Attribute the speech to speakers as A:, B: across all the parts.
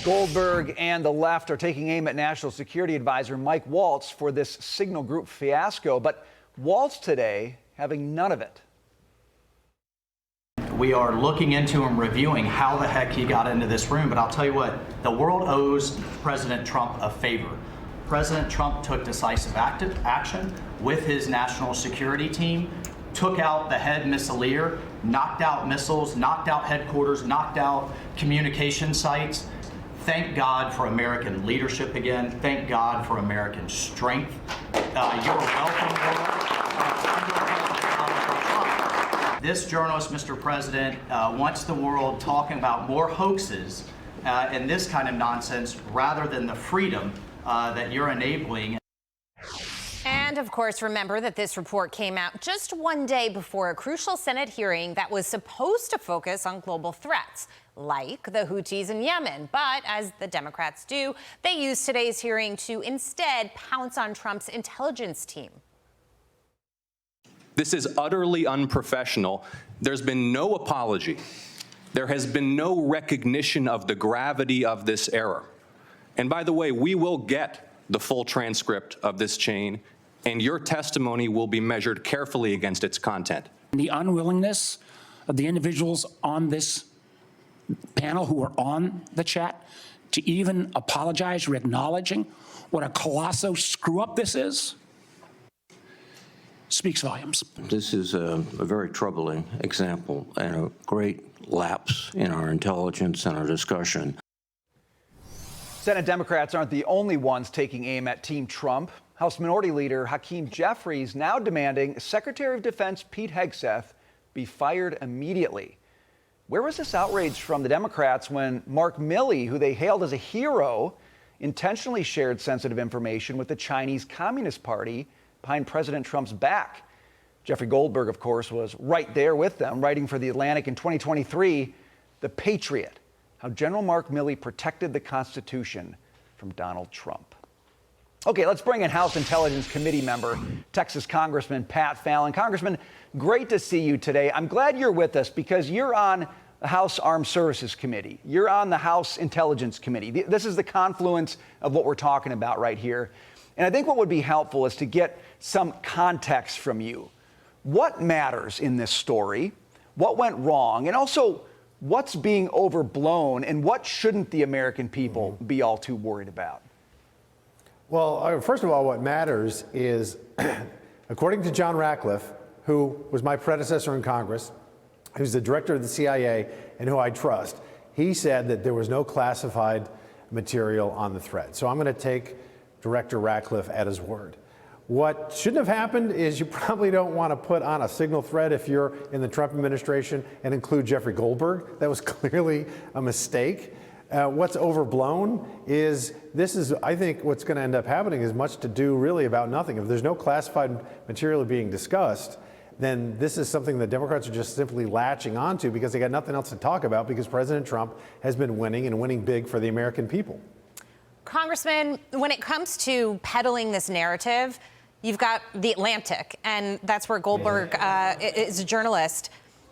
A: Goldberg and the left are taking aim at National Security Advisor Mike Waltz for this Signal Group fiasco, but Waltz today having none of it.
B: We are looking into and reviewing how the heck he got into this room, but I'll tell you what, the world owes President Trump a favor. President Trump took decisive action with his national security team, took out the head missileer, knocked out missiles, knocked out headquarters, knocked out communication sites. Thank God for American leadership again. Thank God for American strength. You're welcome, world. This journalist, Mr. President, wants the world talking about more hoaxes and this kind of nonsense rather than the freedom that you're enabling.
C: And of course, remember that this report came out just one day before a crucial Senate hearing that was supposed to focus on global threats, like the Houthis in Yemen. But as the Democrats do, they used today's hearing to instead pounce on Trump's intelligence team.
D: This is utterly unprofessional. There's been no apology. There has been no recognition of the gravity of this error. And by the way, we will get the full transcript of this chain, and your testimony will be measured carefully against its content.
E: The unwillingness of the individuals on this panel who are on the chat to even apologize or acknowledging what a colossal screw-up this is speaks volumes.
F: This is a very troubling example and a great lapse in our intelligence and our discussion.
A: Senate Democrats aren't the only ones taking aim at Team Trump. House Minority Leader Hakeem Jeffries now demanding Secretary of Defense Pete Hegseth be fired immediately. Where was this outrage from the Democrats when Mark Milley, who they hailed as a hero, intentionally shared sensitive information with the Chinese Communist Party behind President Trump's back? Jeffrey Goldberg, of course, was right there with them, writing for The Atlantic in 2023, The Patriot, how General Mark Milley protected the Constitution from Donald Trump. Okay, let's bring in House Intelligence Committee member, Texas Congressman Pat Fallon. Congressman, great to see you today. I'm glad you're with us because you're on the House Armed Services Committee. You're on the House Intelligence Committee. This is the confluence of what we're talking about right here. And I think what would be helpful is to get some context from you. What matters in this story? What went wrong? And also, what's being overblown? And what shouldn't the American people be all too worried about?
G: Well, first of all, what matters is, according to John Ratcliffe, who was my predecessor in Congress, who's the director of the CIA and who I trust, he said that there was no classified material on the thread. So I'm going to take Director Ratcliffe at his word. What shouldn't have happened is you probably don't want to put on a signal thread if you're in the Trump administration and include Jeffrey Goldberg. That was clearly a mistake. What's overblown is I think what's going to end up happening is much to do really about nothing. If there's no classified material being discussed, then this is something that Democrats are just simply latching onto because they got nothing else to talk about because President Trump has been winning and winning big for the American people.
C: Congressman, when it comes to peddling this narrative, you've got The Atlantic, and that's where Goldberg is a journalist.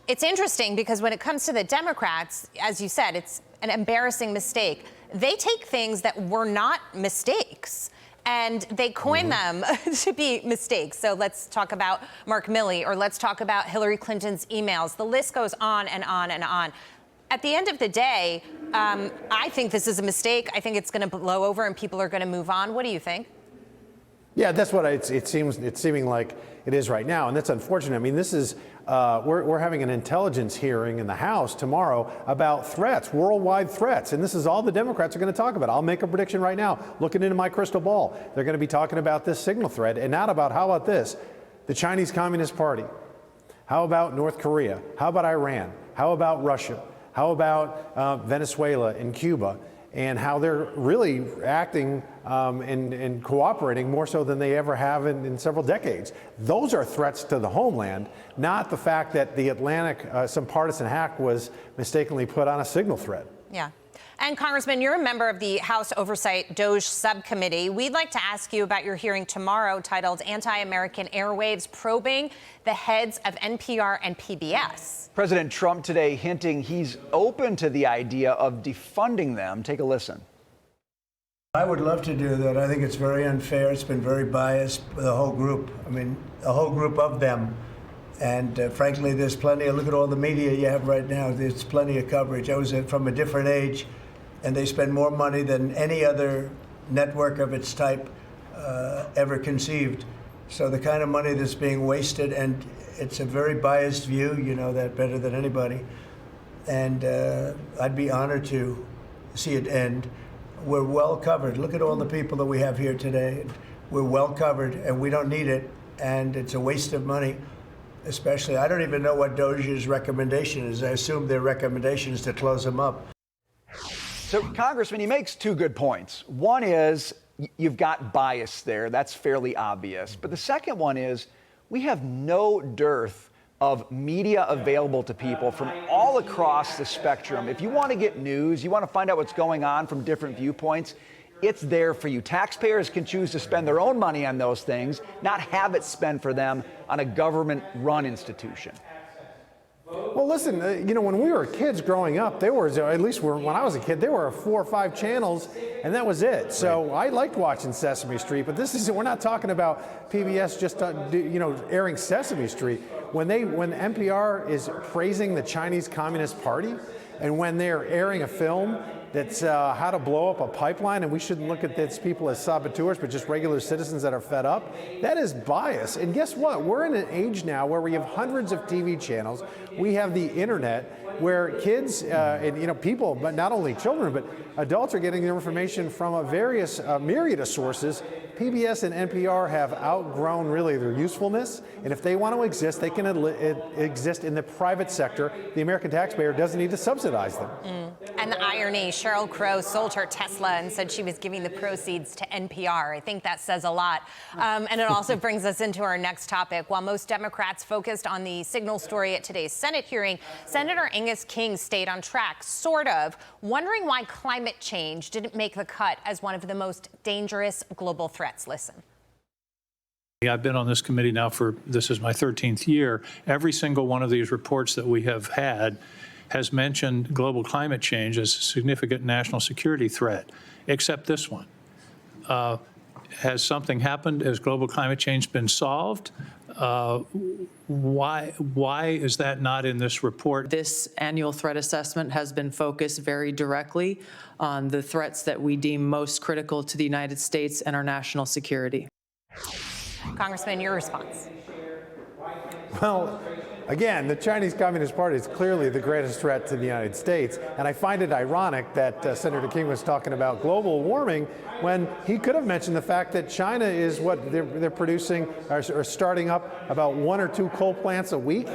C: It's interesting because when it comes to the Democrats, as you said, it's an embarrassing mistake. They take things that were not mistakes and they coin them to be mistakes. So let's talk about Mark Milley, or let's talk about Hillary Clinton's emails. The list goes on and on and on. At the end of the day, I think this is a mistake. I think it's going to blow over and people are going to move on. What do you think?
G: Yeah, that's what it's seeming like it is right now, and that's unfortunate. I mean, this is we're having an intelligence hearing in the House tomorrow about threats, worldwide threats, and this is all the Democrats are going to talk about. I'll make a prediction right now, looking into my crystal ball. They're going to be talking about this signal threat, and not about how about this, the Chinese Communist Party, how about North Korea, how about Iran, how about Russia, how about Venezuela and Cuba, and how they're really acting and cooperating more so than they ever have in several decades. Those are threats to the homeland, not the fact that the Atlantic, some partisan hack was mistakenly put on a signal thread.
C: Yeah. And Congressman, you're a member of the House Oversight DOJ Subcommittee. We'd like to ask you about your hearing tomorrow titled Anti-American Airwaves Probing the Heads of NPR and PBS.
A: President Trump today hinting he's open to the idea of defunding them. Take a listen.
H: I would love to do that. I think it's very unfair. It's been very biased, the whole group. I mean, a whole group of them. And frankly, there's plenty of, look at all the media you have right now. There's plenty of coverage. I was from a different age, and they spend more money than any other network of its type ever conceived. So the kind of money that's being wasted, and it's a very biased view, you know that better than anybody. And I'd be honored to see it end. We're well covered. Look at all the people that we have here today. We're well covered, and we don't need it, and it's a waste of money. Especially, I don't even know what DOJ's recommendation is. I assume their recommendation is to close them up.
A: So, Congressman, he makes two good points. One is you've got bias there. That's fairly obvious. But the second one is we have no dearth of media available to people from all across the spectrum. If you want to get news, you want to find out what's going on from different viewpoints, it's there for you. Taxpayers can choose to spend their own money on those things, not have it spent for them on a government-run institution.
G: Well, listen, you know, when we were kids growing up, there was, at least when I was a kid, there were 4 or 5 channels, and that was it. So I liked watching Sesame Street, but we're not talking about PBS just, airing Sesame Street. When NPR is praising the Chinese Communist Party, and when they're airing a film that's how to blow up a pipeline, and we shouldn't look at these people as saboteurs, but just regular citizens that are fed up, that is bias. And guess what? We're in an age now where we have hundreds of TV channels. We have the internet where kids and people, but not only children, but adults are getting their information from a various myriad of sources. PBS and NPR have outgrown really their usefulness, and if they want to exist, they can exist in the private sector. The American taxpayer doesn't need to subsidize them.
C: And the irony, Sheryl Crow sold her Tesla and said she was giving the proceeds to NPR. I think that says a lot. And it also brings us into our next topic. While most Democrats focused on the signal story at today's Senate hearing, Senator Angus King stayed on track, sort of, wondering why climate change didn't make the cut as one of the most dangerous global threats. Listen.
I: I've been on this committee now this is my 13th year. Every single one of these reports that we have had has mentioned global climate change as a significant national security threat, except this one. Has something happened? Has global climate change been solved? Why is that not in this report?
J: This annual threat assessment has been focused very directly on the threats that we deem most critical to the United States and our national security.
C: Congressman, your response.
G: Well, again, the Chinese Communist Party is clearly the greatest threat to the United States, and I find it ironic that Senator King was talking about global warming when he could have mentioned the fact that China is what they're producing or starting up about 1 or 2 coal plants a week.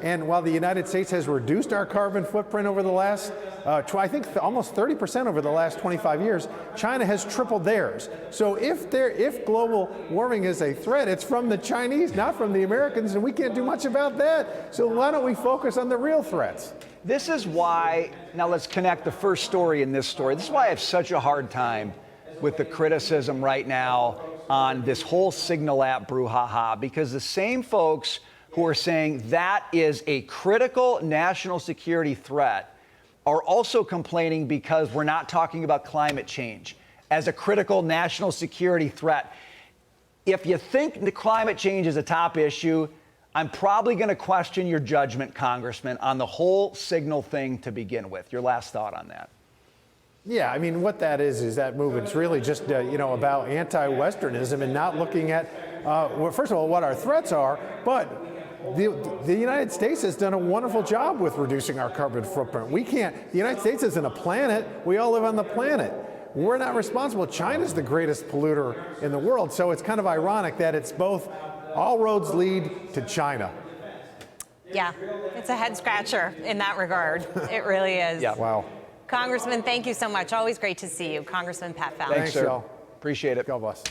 G: And while the United States has reduced our carbon footprint over the last, I think almost 30% over the last 25 years, China has tripled theirs. So if global warming is a threat, it's from the Chinese, not from the Americans, and we can't do much about that. So why don't we focus on the real threats?
A: This is why, now let's connect the first story in this story. This is why I have such a hard time with the criticism right now on this whole Signal app brouhaha, because the same folks who are saying that is a critical national security threat are also complaining because we're not talking about climate change as a critical national security threat. If you think the climate change is a top issue, I'm probably going to question your judgment, Congressman, on the whole Signal thing to begin with. Your last thought on that.
G: Yeah, I mean, what that is that movement's really just, about anti-Westernism and not looking at, first of all, what our threats are, but the United States has done a wonderful job with reducing our carbon footprint. The United States isn't a planet. We all live on the planet. We're not responsible. China's the greatest polluter in the world. So it's kind of ironic that it's both, all roads lead to China.
C: Yeah, it's a head scratcher in that regard. It really is.
A: Yeah.
G: Wow.
C: Congressman, thank you so much. Always great to see you. Congressman Pat Fallon.
A: Thanks, sir.
G: Y'all.
A: Appreciate it.
G: God bless.